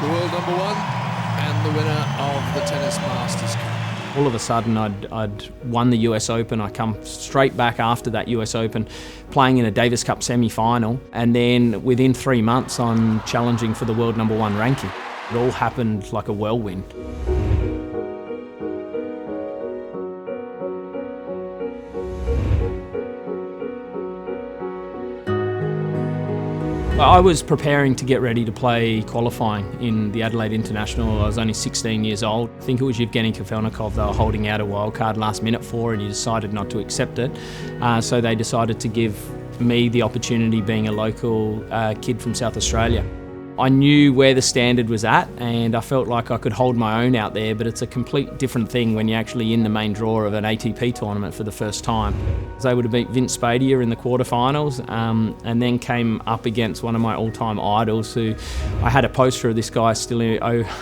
the world number one and the winner of the Tennis Masters Cup. All of a sudden I'd won the US Open. I come straight back after that US Open playing in a Davis Cup semi-final, and then within 3 months I'm challenging for the world number one ranking. It all happened like a whirlwind. I was preparing to get ready to play qualifying in the Adelaide International. I was only 16 years old. I think it was Yevgeny Kafelnikov they were holding out a wildcard last minute for, and he decided not to accept it. So they decided to give me the opportunity, being a local kid from South Australia. I knew where the standard was at, and I felt like I could hold my own out there, but it's a complete different thing when you're actually in the main draw of an ATP tournament for the first time. I was able to beat Vince Spadia in the quarterfinals, and then came up against one of my all-time idols, who I had a poster of this guy still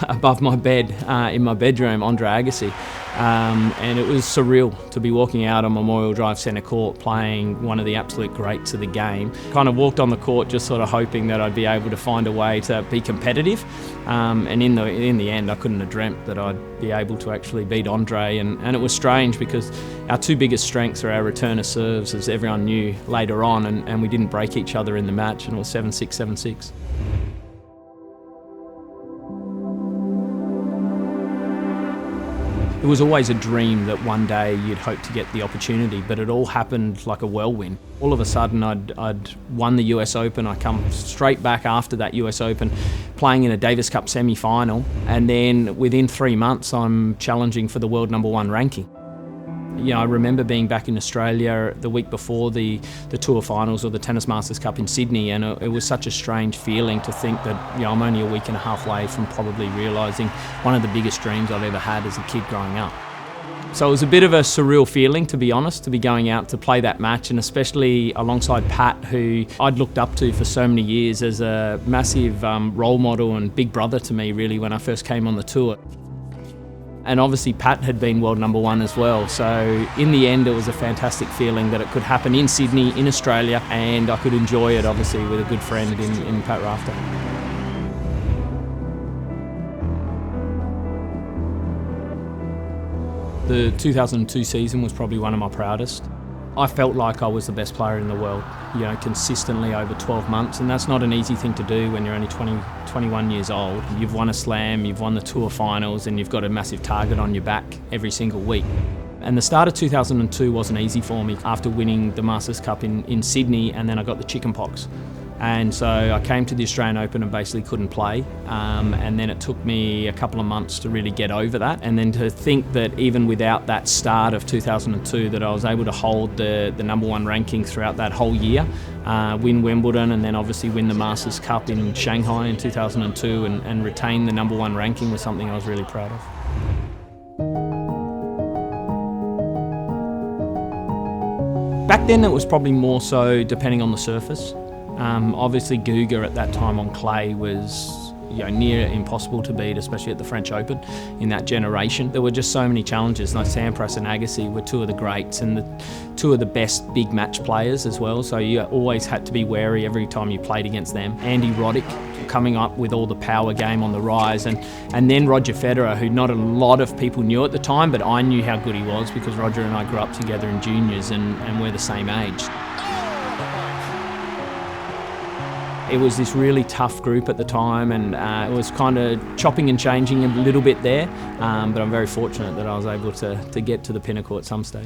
above my bed in my bedroom, Andre Agassi. And it was surreal to be walking out on Memorial Drive Centre Court playing one of the absolute greats of the game. Kind of walked on the court just sort of hoping that I'd be able to find a way to be competitive, and in the end I couldn't have dreamt that I'd be able to actually beat Andre, and it was strange because our two biggest strengths are our return of serves, as everyone knew later on, and we didn't break each other in the match, and it was 7-6, 7-6. It was always a dream that one day you'd hope to get the opportunity, but it all happened like a whirlwind. All of a sudden I'd won the US Open. I come straight back after that US Open playing in a Davis Cup semi-final, and then within 3 months I'm challenging for the world number one ranking. You know, I remember being back in Australia the week before the tour finals or the Tennis Masters Cup in Sydney, and it was such a strange feeling to think that, you know, I'm only a week and a half away from probably realising one of the biggest dreams I've ever had as a kid growing up. So it was a bit of a surreal feeling, to be honest, to be going out to play that match, and especially alongside Pat, who I'd looked up to for so many years as a massive role model and big brother to me, really, when I first came on the tour. And obviously Pat had been world number one as well, so in the end it was a fantastic feeling that it could happen in Sydney, in Australia, and I could enjoy it obviously with a good friend in Pat Rafter. The 2002 season was probably one of my proudest. I felt like I was the best player in the world, you know, consistently over 12 months, and that's not an easy thing to do when you're only 21 years old. You've won a slam, you've won the tour finals, and you've got a massive target on your back every single week. And the start of 2002 wasn't easy for me after winning the Masters Cup in Sydney, and then I got the chicken pox. And so I came to the Australian Open and basically couldn't play, and then it took me a couple of months to really get over that, and then to think that even without that start of 2002 that I was able to hold the number one ranking throughout that whole year, win Wimbledon, and then obviously win the Masters Cup in Shanghai in 2002 and retain the number one ranking was something I was really proud of. Back then it was probably more so depending on the surface. Obviously Guga at that time on clay was, you know, near impossible to beat, especially at the French Open in that generation. There were just so many challenges. Like Sampras and Agassi were two of the greats and two of the best big match players as well, so you always had to be wary every time you played against them. Andy Roddick coming up with all the power game on the rise, and then Roger Federer, who not a lot of people knew at the time, but I knew how good he was because Roger and I grew up together in juniors and we're the same age. It was this really tough group at the time, and it was kind of chopping and changing a little bit there, but I'm very fortunate that I was able to get to the pinnacle at some stage.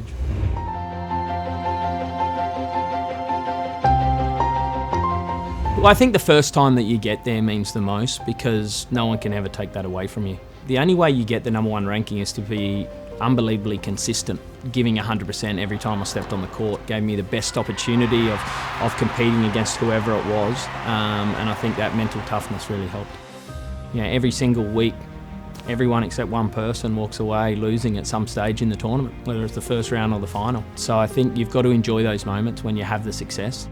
Well, I think the first time that you get there means the most because no one can ever take that away from you. The only way you get the number one ranking is to be unbelievably consistent, giving 100% every time I stepped on the court. Gave me the best opportunity of competing against whoever it was, and I think that mental toughness really helped. You know, every single week, everyone except one person walks away losing at some stage in the tournament, whether it's the first round or the final. So I think you've got to enjoy those moments when you have the success.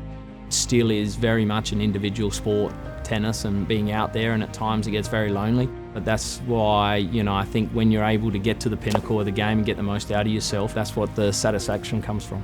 It still is very much an individual sport, tennis, and being out there, and at times it gets very lonely. But that's why, you know, I think when you're able to get to the pinnacle of the game and get the most out of yourself, that's what the satisfaction comes from.